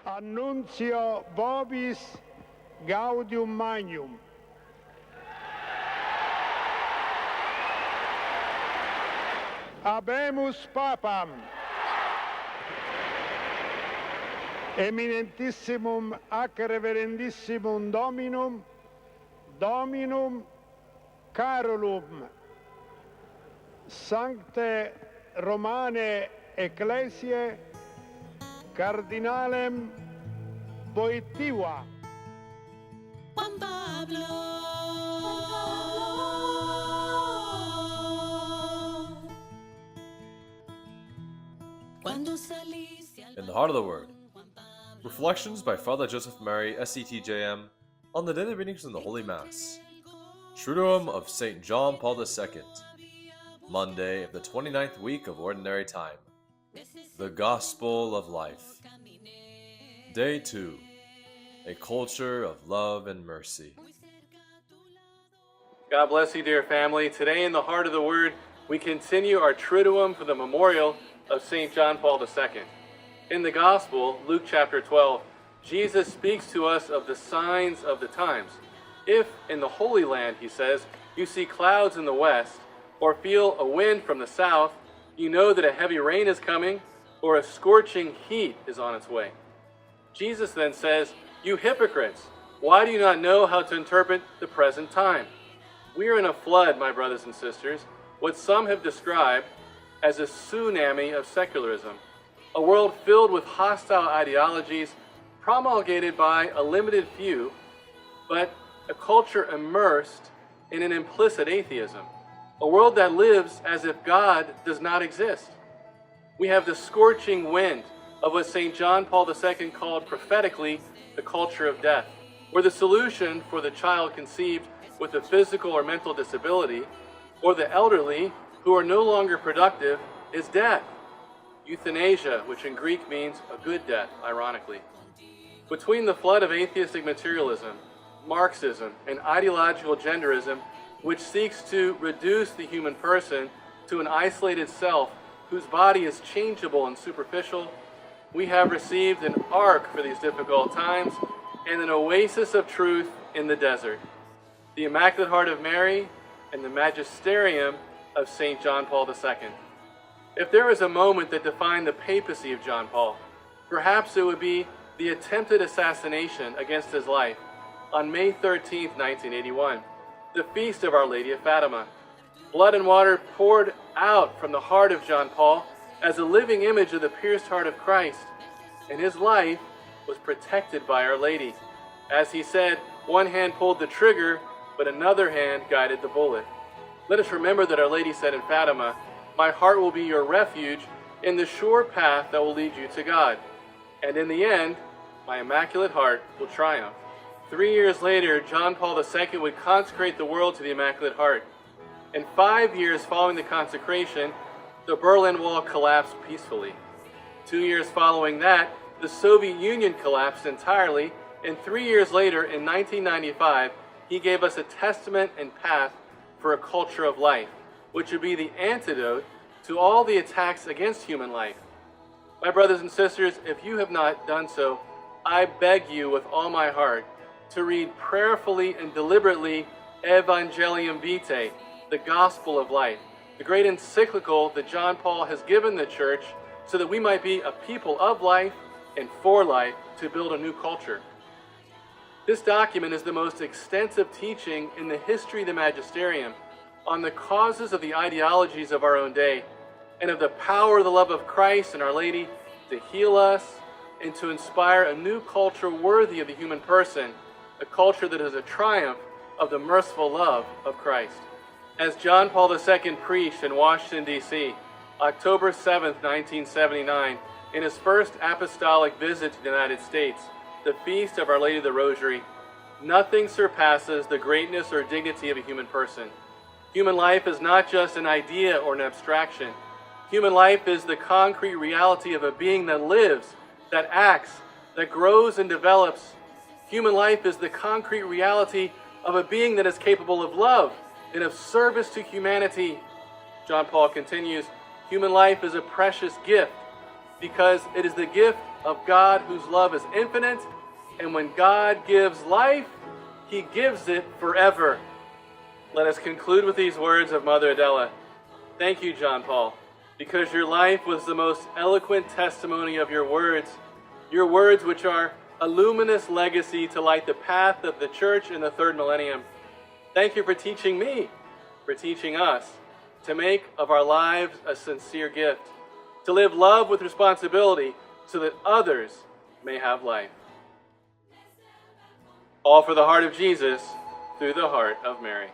Annuncio vobis gaudium magnum. Habemus Papam, eminentissimum ac reverendissimum Dominum Carolum, Sancte Romane Ecclesiae, Cardinalem Wojtyła. Juan Pablo. In the Heart of the Word, Reflections by Father Joseph Mary, SCTJM, on the daily readings in the Holy Mass. Triduum of St. John Paul II, Monday of the 29th week of Ordinary Time. The Gospel of Life. Day 2. A Culture of Love and Mercy. God bless you, dear family. Today in the Heart of the Word, we continue our Triduum for the memorial of St. John Paul II. In the Gospel, Luke chapter 12, Jesus speaks to us of the signs of the times. If in the Holy Land, he says, you see clouds in the west, or feel a wind from the south, you know that a heavy rain is coming, or a scorching heat is on its way. Jesus then says, you hypocrites, why do you not know how to interpret the present time? We are in a flood, my brothers and sisters, what some have described as a tsunami of secularism, a world filled with hostile ideologies promulgated by a limited few, but a culture immersed in an implicit atheism, a world that lives as if God does not exist. We have the scorching wind of what St. John Paul II called prophetically the culture of death, where the solution for the child conceived with a physical or mental disability, or the elderly who are no longer productive, is death. Euthanasia, which in Greek means a good death, ironically. Between the flood of atheistic materialism, Marxism, and ideological genderism, which seeks to reduce the human person to an isolated self whose body is changeable and superficial, we have received an ark for these difficult times and an oasis of truth in the desert, the Immaculate Heart of Mary and the Magisterium of St. John Paul II. If there is a moment that defined the papacy of John Paul, perhaps it would be the attempted assassination against his life on May 13, 1981, the feast of Our Lady of Fatima. Blood and water poured out from the heart of John Paul as a living image of the pierced heart of Christ, and his life was protected by Our Lady. As he said, one hand pulled the trigger, but another hand guided the bullet. Let us remember that Our Lady said in Fatima, my heart will be your refuge in the sure path that will lead you to God. And in the end, my Immaculate Heart will triumph. 3 years later, John Paul II would consecrate the world to the Immaculate Heart. And 5 years following the consecration, the Berlin Wall collapsed peacefully. 2 years following that, the Soviet Union collapsed entirely, and 3 years later, in 1995, he gave us a testament and path for a culture of life, which would be the antidote to all the attacks against human life. My brothers and sisters, if you have not done so, I beg you with all my heart to read prayerfully and deliberately Evangelium Vitae, the Gospel of Life, the great encyclical that John Paul has given the Church so that we might be a people of life and for life to build a new culture. This document is the most extensive teaching in the history of the Magisterium on the causes of the ideologies of our own day and of the power of the love of Christ and Our Lady to heal us and to inspire a new culture worthy of the human person, a culture that is a triumph of the merciful love of Christ. As John Paul II preached in Washington, D.C., October 7, 1979, in his first apostolic visit to the United States, the feast of Our Lady of the Rosary, nothing surpasses the greatness or dignity of a human person. Human life is not just an idea or an abstraction. Human life is the concrete reality of a being that lives, that acts, that grows and develops. Human life is the concrete reality of a being that is capable of love and of service to humanity. John Paul continues, human life is a precious gift because it is the gift of God whose love is infinite, and when God gives life, he gives it forever. Let us conclude with these words of Mother Adela. Thank you, John Paul, because your life was the most eloquent testimony of your words which are a luminous legacy to light the path of the Church in the third millennium. Thank you for teaching me, for teaching us, to make of our lives a sincere gift, to live love with responsibility so that others may have life. All for the heart of Jesus, through the heart of Mary.